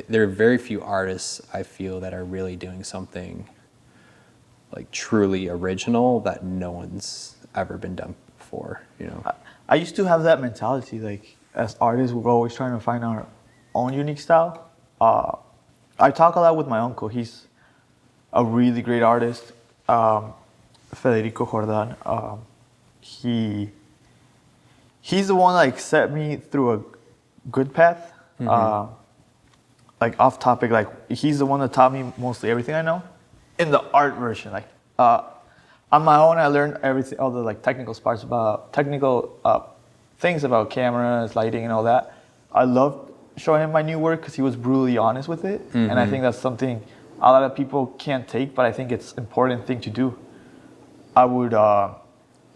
There are very few artists, I feel, that are really doing something like truly original that no one's ever been done before, you know? I used to have that mentality, like as artists, we're always trying to find our own unique style. I talk a lot with my uncle. He's a really great artist, Federico Jordan. He's the one like set me through a good path. Like off topic, like he's the one that taught me mostly everything I know in the art version. Like on my own, I learned everything, all the like technical things about cameras, lighting, and all that. I loved showing him my new work because he was brutally honest with it, and I think that's something a lot of people can't take, but I think it's an important thing to do. I would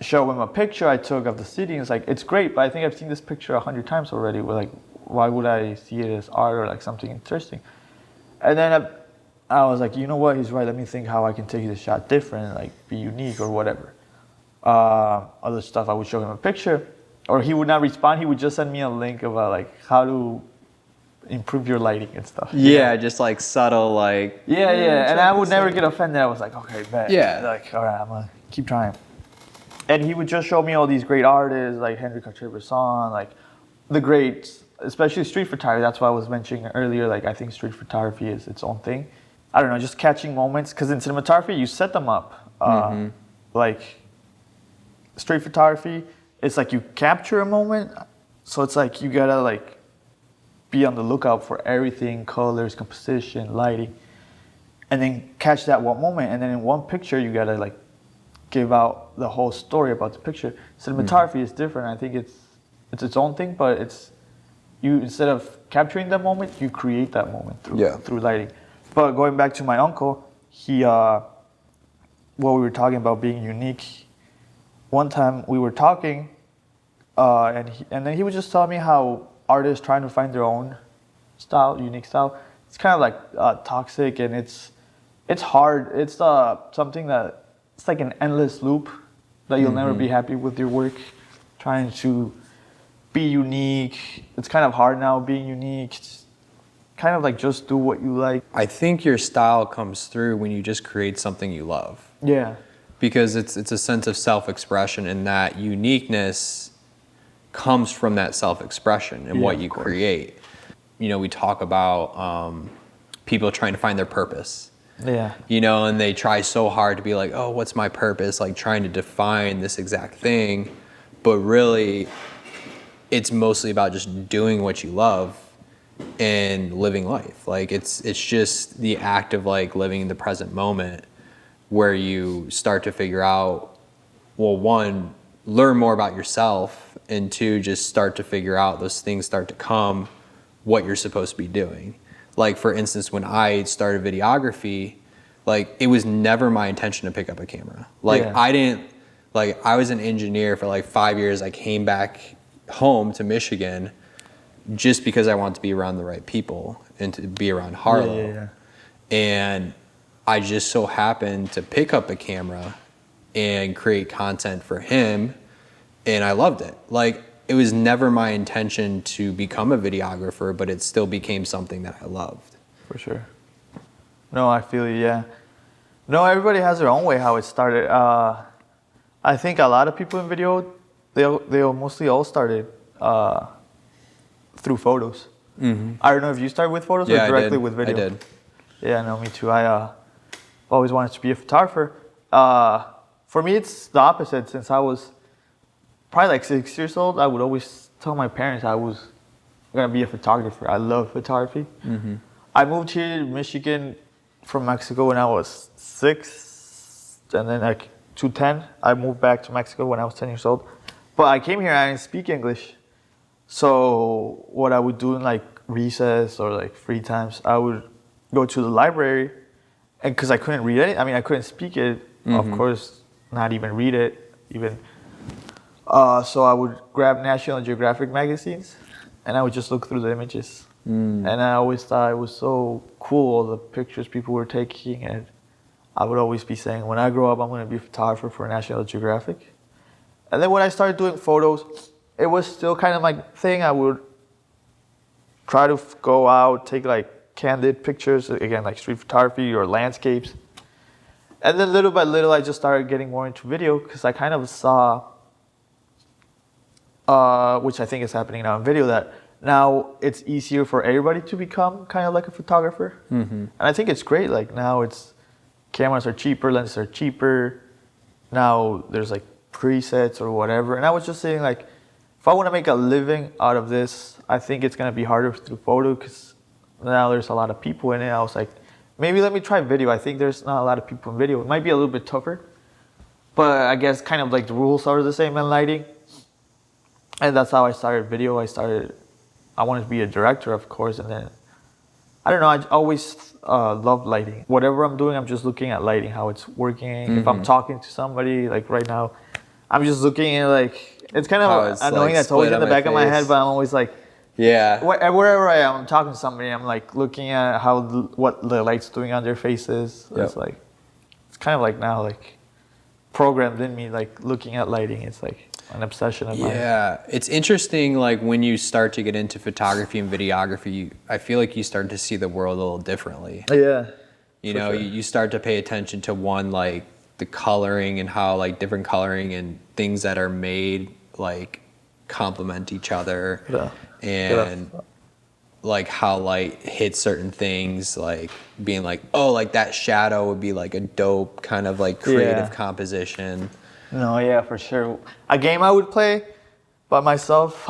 show him a picture I took of the city, and it's like, it's great, but I think I've seen this picture 100 times already. We're like, why would I see it as art or like something interesting? And then I was like, you know what, he's right, let me think how I can take this shot different, like be unique or whatever. Other stuff, I would show him a picture, or he would not respond, he would just send me a link about like how to improve your lighting and stuff. Yeah, just like subtle, like... Yeah, and I would never get offended. I was like, okay, bet. Yeah. Like, all right, I'm gonna keep trying. And he would just show me all these great artists, like Henry Cartier-Bresson, like the greats, especially street photography. That's why I was mentioning earlier, like I think street photography is its own thing. I don't know, just catching moments, because in cinematography, you set them up. Like street photography, it's like you capture a moment, so it's like you gotta like be on the lookout for everything, colors, composition, lighting, and then catch that one moment, and then in one picture you gotta like give out the whole story about the picture. Cinematography is different. I think it's its own thing, but it's you, instead of capturing that moment, you create that moment through lighting. But going back to my uncle, he what we were talking about being unique. One time we were talking, and then he was just telling me how artists trying to find their own style, unique style, it's kind of like toxic, and it's hard. It's something that it's like an endless loop that you'll never be happy with your work. Trying to be unique, it's kind of hard now being unique. It's kind of like just do what you like. I think your style comes through when you just create something you love. Yeah. Because it's a sense of self-expression, and that uniqueness comes from that self-expression and what you create. You know, we talk about people trying to find their purpose. Yeah. You know, and they try so hard to be like, oh, what's my purpose? Like trying to define this exact thing. But really, it's mostly about just doing what you love and living life. Like it's just the act of like living in the present moment, where you start to figure out, well, one, learn more about yourself, and two, just start to figure out, those things start to come, what you're supposed to be doing. Like for instance, when I started videography, like it was never my intention to pick up a camera. Like I was an engineer for like 5 years. I came back home to Michigan just because I wanted to be around the right people and to be around Harlow. And I just so happened to pick up a camera and create content for him, and I loved it. Like it was never my intention to become a videographer, but it still became something that I loved. For sure. No, I feel you, yeah. No, everybody has their own way how it started. I think a lot of people in video, they mostly all started through photos. I don't know if you started with photos or directly with video. I did. Yeah, no, me too. I always wanted to be a photographer. For me, it's the opposite. Since I was probably like 6 years old, I would always tell my parents I was gonna be a photographer. I love photography. I moved here to Michigan from Mexico when I was 6, and then like 2010, I moved back to Mexico when I was 10 years old. But I came here and I didn't speak English. So what I would do in like recess or like free times, I would go to the library, and because I couldn't read it, I mean I couldn't speak it, of course, not even read it, even. So I would grab National Geographic magazines, and I would just look through the images. And I always thought it was so cool, all the pictures people were taking, and I would always be saying, when I grow up, I'm going to be a photographer for National Geographic. And then when I started doing photos, it was still kind of my thing. I would try to go out, take like candid pictures, again, like street photography or landscapes. And then little by little, I just started getting more into video because I kind of saw, which I think is happening now in video, that now it's easier for everybody to become kind of like a photographer. And I think it's great. Like now cameras are cheaper, lenses are cheaper. Now there's like presets or whatever. And I was just saying, like, if I want to make a living out of this, I think it's going to be harder through photo because now there's a lot of people in it. I was like, maybe let me try video. I think there's not a lot of people in video. It might be a little bit tougher, but I guess kind of like the rules are the same in lighting. And that's how I started video. I wanted to be a director, of course, and then, I don't know, I always loved lighting. Whatever I'm doing, I'm just looking at lighting, how it's working. If I'm talking to somebody, like right now, I'm just looking at like, it's kind of annoying, like, that's always in the back of my head, but I'm always like, wherever I am, I'm talking to somebody, I'm like looking at what the light's doing on their faces. It's like, it's kind of like now, like programmed in me, like looking at lighting. It's like an obsession of mine. Yeah, it's interesting, like when you start to get into photography and videography, I feel like you start to see the world a little differently. Yeah. You know, you start to pay attention to one, like the coloring and how like different coloring and things that are made like complement each other. And like how light hits certain things, like being like, oh, like that shadow would be like a dope kind of like creative composition. No, yeah, for sure. A game I would play by myself,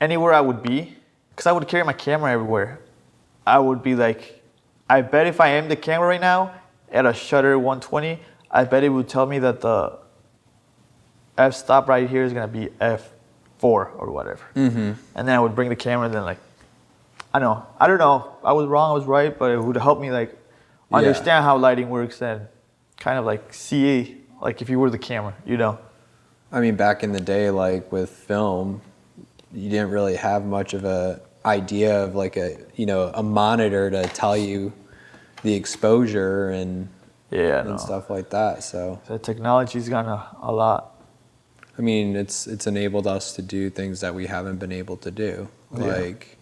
anywhere I would be, because I would carry my camera everywhere. I would be like, I bet if I aim the camera right now at a shutter 120, I bet it would tell me that the f-stop right here is going to be f4 or whatever. And then I would bring the camera and then like, I don't know. I was wrong, I was right, but it would help me like understand how lighting works and kind of like see, like if you were the camera, you know? I mean, back in the day, like with film, you didn't really have much of a idea of like a monitor to tell you the exposure and stuff like that. So the technology's gone a lot. I mean, it's enabled us to do things that we haven't been able to do. Like,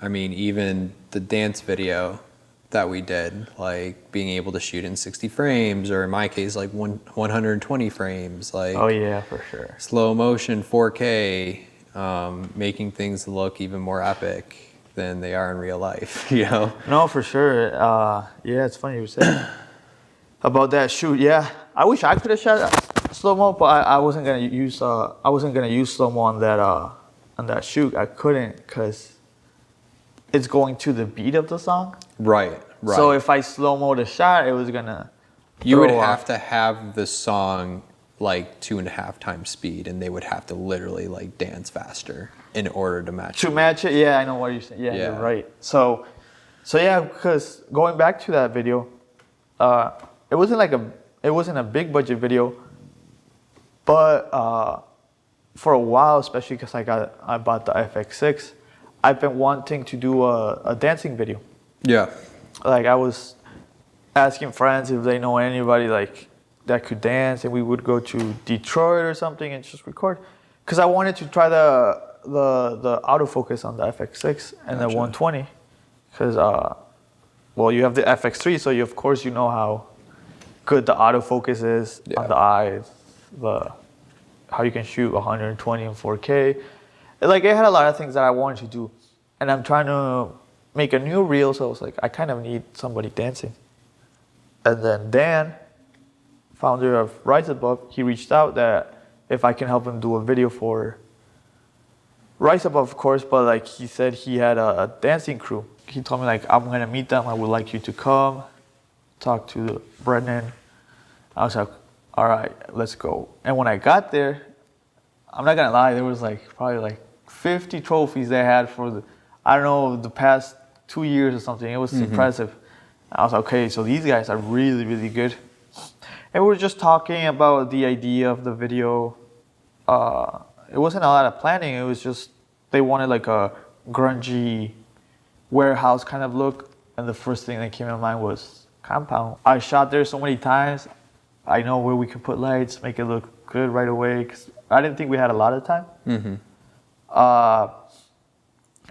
I mean, even the dance video that we did, like being able to shoot in 60 frames, or in my case, like 120 frames, like oh yeah, for sure, slow motion 4K, making things look even more epic than they are in real life, you know? No, for sure. Yeah, it's funny you said about that shoot. Yeah, I wish I could have shot slow mo, but I wasn't gonna use slow mo on that shoot. I couldn't because it's going to the beat of the song. Right. So if I slow mo the shot, it was gonna. You would have to have the song like 2.5 times speed, and they would have to literally like dance faster in order to match. To match it, yeah, I know what you're saying. Yeah, you're right. So yeah, because going back to that video, it wasn't a big budget video, but for a while, especially because I bought the FX6, I've been wanting to do a dancing video. Yeah. Like I was asking friends if they know anybody like that could dance, and we would go to Detroit or something and just record. Because I wanted to try the autofocus on the FX6 and the 120. Because well, you have the FX3, so of course you know how good the autofocus is on the eyes, how you can shoot 120 and 4K. Like it had a lot of things that I wanted to do, and I'm trying to make a new reel, so I was like, I kind of need somebody dancing. And then Dan, founder of Rise Above, he reached out that if I can help him do a video for Rise Above, of course, but like he said he had a dancing crew. He told me like, I'm gonna meet them, I would like you to come, talk to Brendan. I was like, all right, let's go. And when I got there, I'm not gonna lie, there was like probably like 50 trophies they had for the past 2 years or something. It was impressive. I was like, okay, so these guys are really, really good. And we were just talking about the idea of the video. It wasn't a lot of planning. It was just, they wanted like a grungy warehouse kind of look. And the first thing that came to mind was compound. I shot there so many times. I know where we could put lights, make it look good right away. Cause I didn't think we had a lot of time.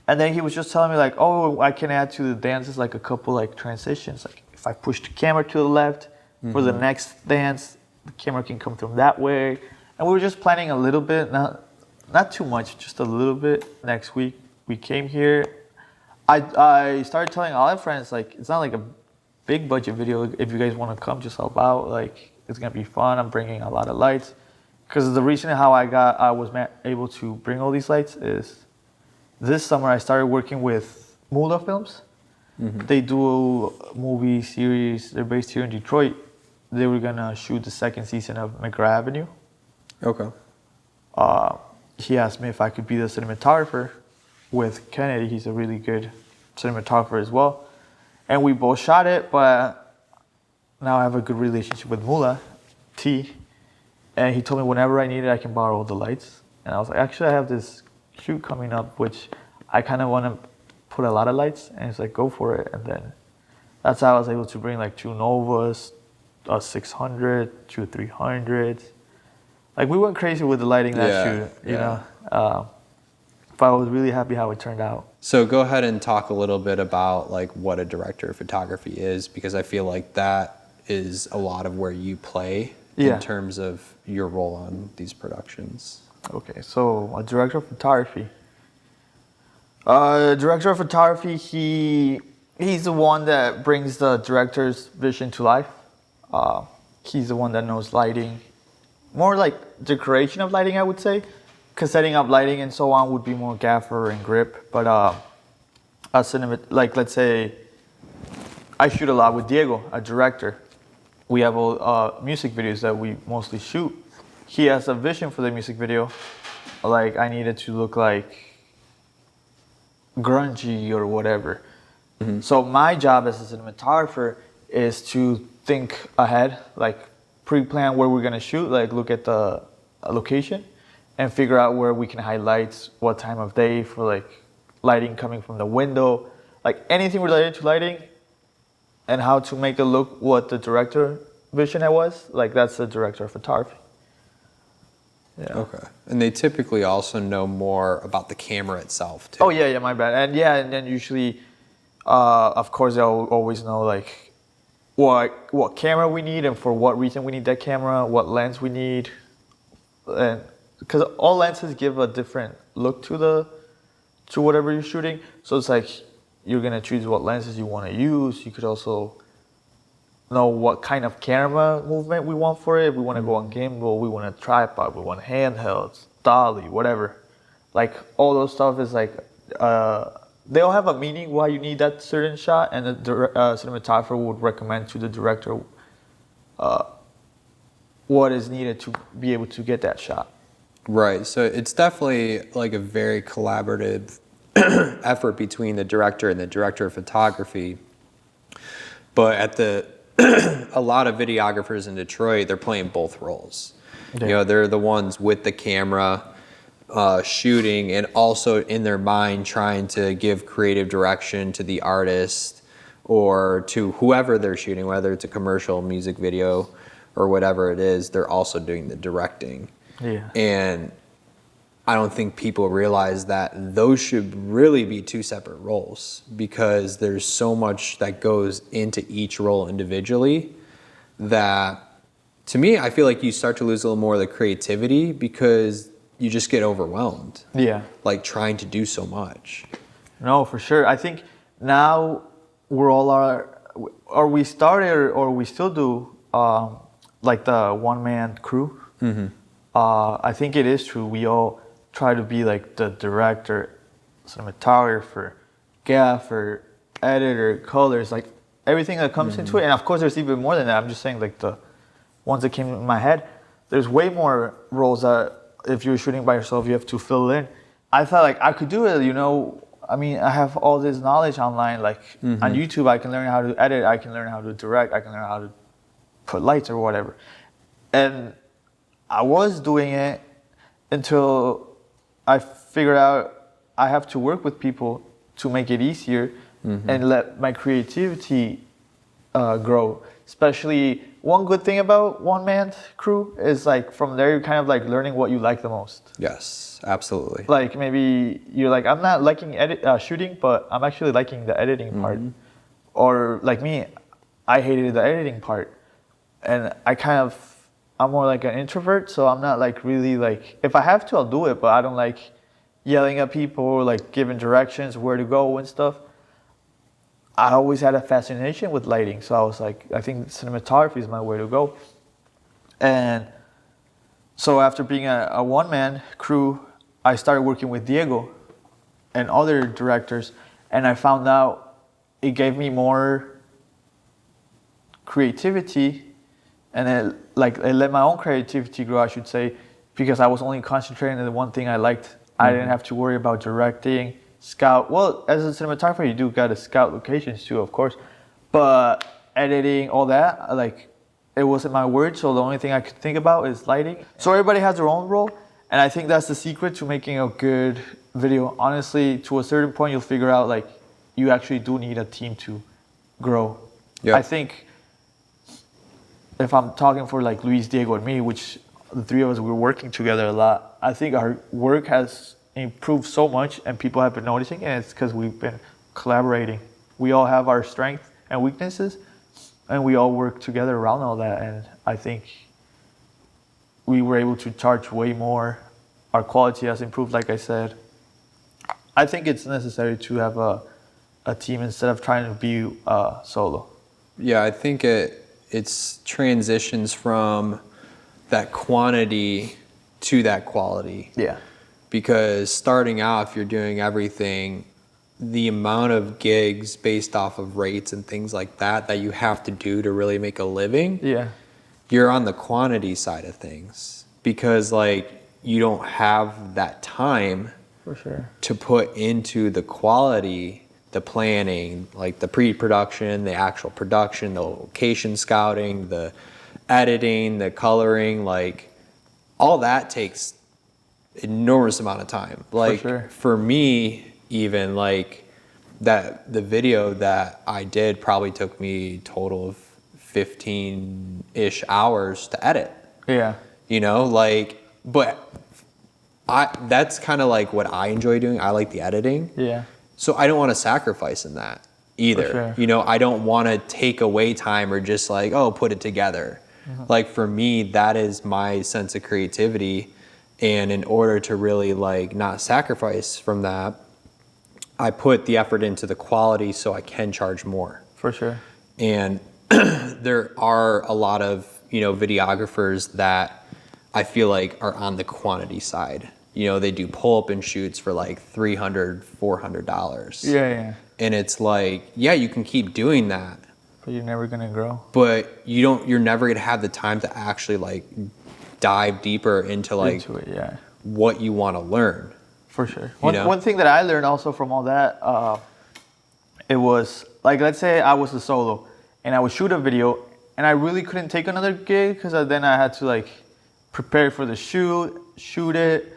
And then he was just telling me like, oh, I can add to the dances like a couple like transitions. Like if I push the camera to the left for the next dance, the camera can come from that way. And we were just planning a little bit, not too much, just a little bit. Next week we came here. I started telling all my friends like it's not like a big budget video. If you guys want to come, just help out. Like it's gonna be fun. I'm bringing a lot of lights. Because the reason how I was able to bring all these lights is this summer I started working with Mula Films. They do a movie series. They're based here in Detroit. They were gonna shoot the second season of McGrath Avenue. Okay. He asked me if I could be the cinematographer with Kennedy. He's a really good cinematographer as well. And we both shot it, but now I have a good relationship with Mula T. And he told me whenever I need it, I can borrow all the lights. And I was like, actually, I have this shoot coming up, which I kind of want to put a lot of lights. And he's like, go for it. And then that's how I was able to bring like 2 Novas, a 600, 2 300s. Like we went crazy with the lighting that shoot, you know. But I was really happy how it turned out. So go ahead and talk a little bit about like what a director of photography is, because I feel like that is a lot of where you play in terms of your role on these productions. Okay, so a director of photography. Director of photography, he's the one that brings the director's vision to life. He's the one that knows lighting, more like decoration of lighting, I would say, because setting up lighting and so on would be more gaffer and grip. But like let's say, I shoot a lot with Diego, a director. We have all music videos that we mostly shoot. He has a vision for the music video, like I needed to look like grungy or whatever. So my job as a cinematographer is to think ahead, like pre-plan where we're gonna shoot, like look at the location and figure out where we can highlight, what time of day for like lighting coming from the window, like anything related to lighting and how to make it look what the director vision it was. Like that's the director of photography. Yeah. Okay. And they typically also know more about the camera itself too. Oh yeah, my bad. And then usually, of course, they'll always know like what camera we need and for what reason we need that camera, what lens we need, and because all lenses give a different look to whatever you're shooting. So it's like you're gonna choose what lenses you want to use. You could also know what kind of camera movement we want for it. If we want to go on gimbal, we want a tripod, we want handhelds, dolly, whatever. Like all those stuff is like they all have a meaning why you need that certain shot, and the cinematographer would recommend to the director what is needed to be able to get that shot. Right. So it's definitely like a very collaborative effort between the director and the director of photography. But at a lot of videographers in Detroit, they're playing both roles. Yeah. You know, they're the ones with the camera, shooting, and also in their mind trying to give creative direction to the artist or to whoever they're shooting, whether it's a commercial, music video, or whatever it is. They're also doing the directing. Yeah. And I don't think people realize that those should really be 2 separate roles, because there's so much that goes into each role individually that, to me, I feel like you start to lose a little more of the creativity because you just get overwhelmed. Yeah. Like trying to do so much. No, for sure. I think now we're all or we started or we still do like the one-man crew. I think it is true. We all try to be like the director, cinematographer, gaffer, editor, colors, like everything that comes into it. And of course, there's even more than that. I'm just saying like the ones that came in my head. There's way more roles that if you're shooting by yourself, you have to fill in. I thought like I could do it, you know. I mean, I have all this knowledge online. Like on YouTube, I can learn how to edit. I can learn how to direct. I can learn how to put lights or whatever. And I was doing it until I figured out I have to work with people to make it easier and let my creativity grow, especially one good thing about one-man crew is like from there you're kind of like learning what you like the most. Yes, absolutely. Like maybe you're like, I'm not liking shooting, but I'm actually liking the editing part. Or like me, I hated the editing part, and I'm more like an introvert, so I'm not like really like, if I have to, I'll do it, but I don't like yelling at people or like giving directions where to go and stuff. I always had a fascination with lighting, so I was like, I think cinematography is my way to go. And so after being a one-man crew, I started working with Diego and other directors, and I found out it gave me more creativity, and it let my own creativity grow, I should say, because I was only concentrating on the one thing I liked. I didn't have to worry about directing, scout. Well, as a cinematographer, you do got to scout locations too, of course, but editing, all that, like, it wasn't my word, so the only thing I could think about is lighting. So everybody has their own role, and I think that's the secret to making a good video. Honestly, to a certain point, you'll figure out like you actually do need a team to grow. Yep. I think if I'm talking for like Luis, Diego, and me, which the three of us, we're working together a lot, I think our work has improved so much and people have been noticing, and it's because we've been collaborating. We all have our strengths and weaknesses, and we all work together around all that, and I think we were able to charge way more. Our quality has improved, like I said. I think it's necessary to have a team instead of trying to be solo. Yeah, I think it's transitions from that quantity to that quality. Yeah. Because starting out, if you're doing everything, the amount of gigs based off of rates and things like that you have to do to really make a living, Yeah. you're on the quantity side of things, because like you don't have that time For sure. to put into the quality, the planning, like the pre-production, the actual production, the location scouting, the editing, the coloring, like all that takes enormous amount of time. Like sure. for me, even like that, the video that I did probably took me a total of 15-ish hours to edit. Yeah. You know, like, but that's kind of like what I enjoy doing. I like the editing. Yeah. So I don't want to sacrifice in that either. sure. You know, I don't want to take away time or just like, oh, put it together. Like for me, that is my sense of creativity. And in order to really like not sacrifice from that, I put the effort into the quality so I can charge more. For sure. And there are a lot of, you know, videographers that I feel like are on the quantity side. You know, they do pull-up and shoots for like $300, $400. Yeah. And it's like, yeah, you can keep doing that, But you're never gonna grow. but you're never gonna have the time to actually like dive deeper into like Into it, yeah. what you want to learn. For sure. You know? One thing that I learned also from all that, it was like, let's say I was a solo and I would shoot a video and I really couldn't take another gig because then I had to like prepare for the shoot it,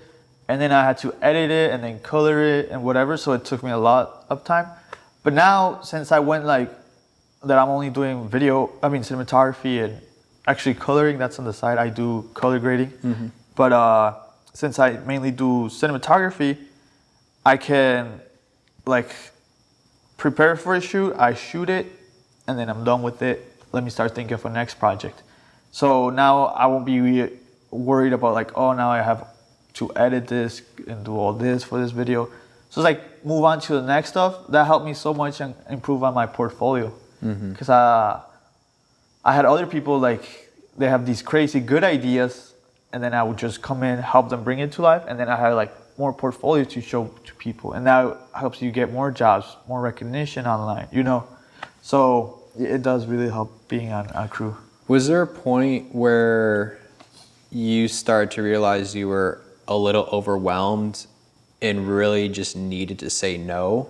and then I had to edit it and then color it and whatever. So it took me a lot of time. But now, since I went like that, I'm only doing cinematography and actually coloring, that's on the side. I do color grading. But since I mainly do cinematography, I can like prepare for a shoot, I shoot it, and then I'm done with it. Let me start thinking of a next project. So now I won't be worried about like, oh, now I have to edit this and do all this for this video. So it's like move on to the next stuff. That helped me so much and improve on my portfolio. Because I had other people like, they have these crazy good ideas, and then I would just come in, help them bring it to life, and then I had like more portfolio to show to people, and that helps you get more jobs, more recognition online, you know. So it does really help being on a crew. Was there a point where you started to realize you were a little overwhelmed and really just needed to say no,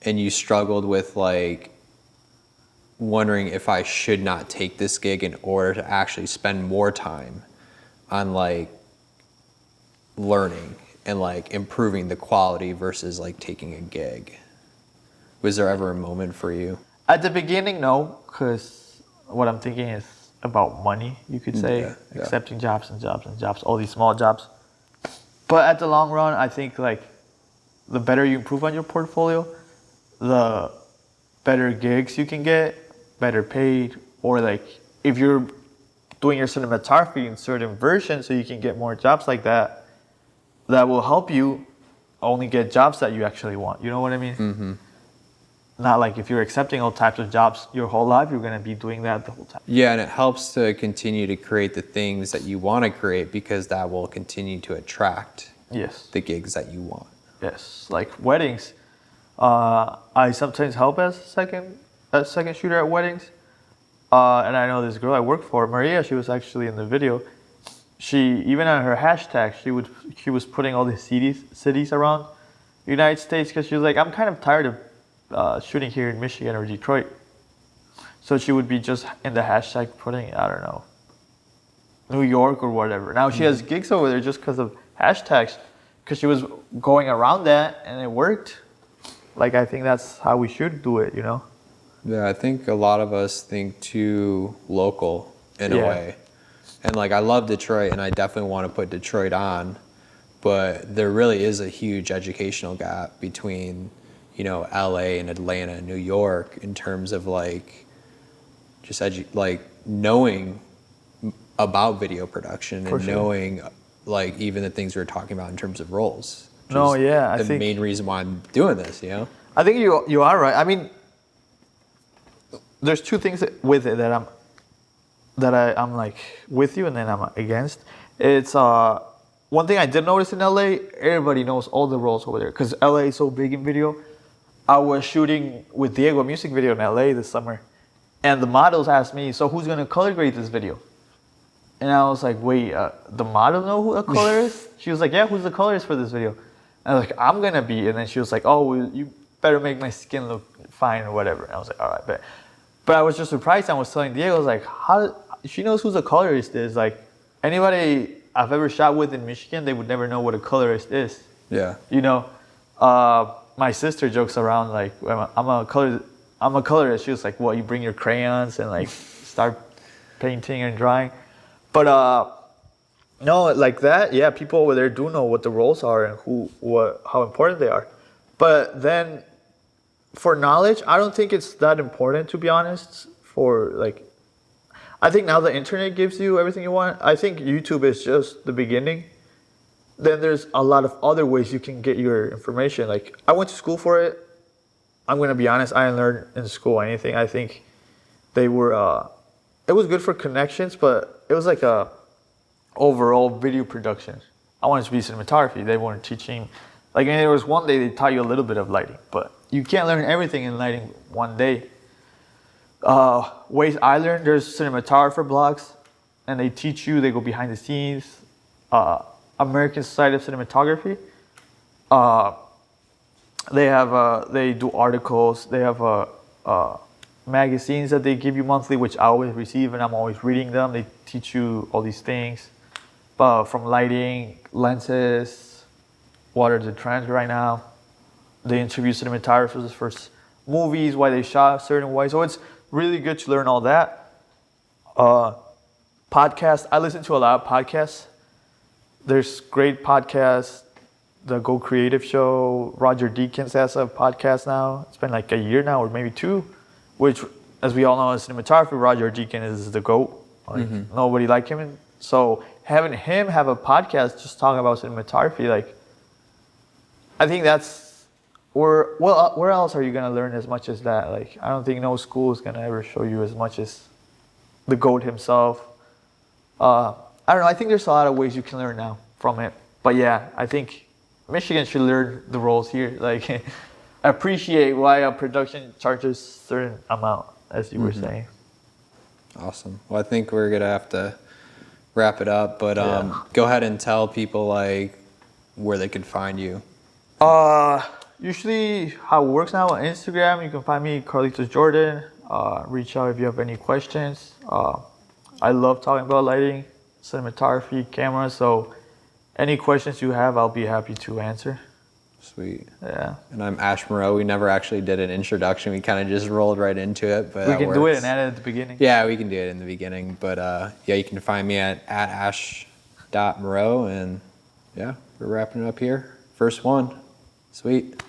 and you struggled with like wondering if I should not take this gig in order to actually spend more time on like learning and like improving the quality versus like taking a gig? Was there ever a moment for you? At the beginning, no, because what I'm thinking is about money, you could say, Yeah. accepting jobs and jobs and jobs, all these small jobs. But at the long run, I think like the better you improve on your portfolio, the better gigs you can get, better paid, or like if you're doing your cinematography in certain versions so you can get more jobs like that, that will help you only get jobs that you actually want. You know what I mean? Mm-hmm. Not like if you're accepting all types of jobs your whole life, you're going to be doing that the whole time. Yeah, and it helps to continue to create the things that you want to create because that will continue to attract Yes. the gigs that you want. Yes. Like weddings. I sometimes help as a second shooter at weddings. And I know this girl I work for, Maria, she was actually in the video. She, even on her hashtag, she was putting all the cities around the United States because she was like, I'm kind of tired of shooting here in Michigan or Detroit. So she would be just in the hashtag putting, I don't know, New York or whatever. Now she has gigs over there just because of hashtags, because she was going around that and it worked. Like, I think that's how we should do it, you know? Yeah, I think a lot of us think too local in a way. And like, I love Detroit and I definitely want to put Detroit on, but there really is a huge educational gap between, you know, LA and Atlanta and New York in terms of like just like knowing about video production For and sure. knowing like even the things we were talking about in terms of roles. which No, is yeah, the main reason why I'm doing this, you know? I think you are right. I mean, there's two things with it that I'm like with you and then I'm against. It's one thing I did notice in LA, everybody knows all the roles over there because LA is so big in video. I was shooting with Diego a music video in LA this summer, and the models asked me, "So who's gonna color grade this video?" And I was like, "Wait, the model know who the color is?" She was like, "Yeah, who's the colorist for this video?" And I was like, "I'm gonna be." And then she was like, "Oh, well, you better make my skin look fine or whatever." And I was like, "All right, but I was just surprised. I was telling Diego, I was like, "How?" She knows who the colorist is. Like anybody I've ever shot with in Michigan, they would never know what a colorist is. Yeah. You know, my sister jokes around like, I'm a colorist. She was like, "What? You bring your crayons and like start painting and drawing?" But no, like that. Yeah, people over there do know what the roles are and how important they are. But then, for knowledge, I don't think it's that important, to be honest. For like, I think now the internet gives you everything you want. I think YouTube is just the beginning. Then there's a lot of other ways you can get your information. Like, I went to school for it. I'm gonna be honest, I didn't learn in school anything. I think they were, it was good for connections, but it was like a overall video production. I wanted to be cinematography. They weren't teaching, like, and there was one day they taught you a little bit of lighting, but you can't learn everything in lighting one day. Ways I learned, there's cinematographer blogs, and they teach you, they go behind the scenes. American Society of Cinematography. They do articles. They have magazines that they give you monthly, which I always receive, and I'm always reading them. They teach you all these things, from lighting, lenses, what are the trends right now. They interview cinematographers for movies, why they shot a certain way. So it's really good to learn all that. Podcasts. I listen to a lot of podcasts. There's great podcasts. The Go Creative Show. Roger Deakins has a podcast now. It's been like a year now, or maybe two. Which, as we all know, in cinematography, Roger Deakins is the GOAT. Like, nobody like him. And so having him have a podcast just talking about cinematography, like, I think that's where else are you gonna learn as much as that? Like, I don't think no school is gonna ever show you as much as the GOAT himself. I don't know. I think there's a lot of ways you can learn now from it. But yeah, I think Michigan should learn the roles here. Like, appreciate why a production charges certain amount, as you were saying. Awesome. Well, I think we're gonna have to wrap it up, but go ahead and tell people like where they can find you. Usually how it works now on Instagram, you can find me Carlitos Jordan. Reach out if you have any questions. I love talking about lighting, cinematography, camera. So any questions you have, I'll be happy to answer. Sweet. Yeah. And I'm Ashe Moró. We never actually did an introduction. We kind of just rolled right into it, but We that can do it works. and add it at the beginning. Yeah, we can do it in the beginning. But yeah, you can find me at ash.moró. And yeah, we're wrapping it up here. First one. Sweet.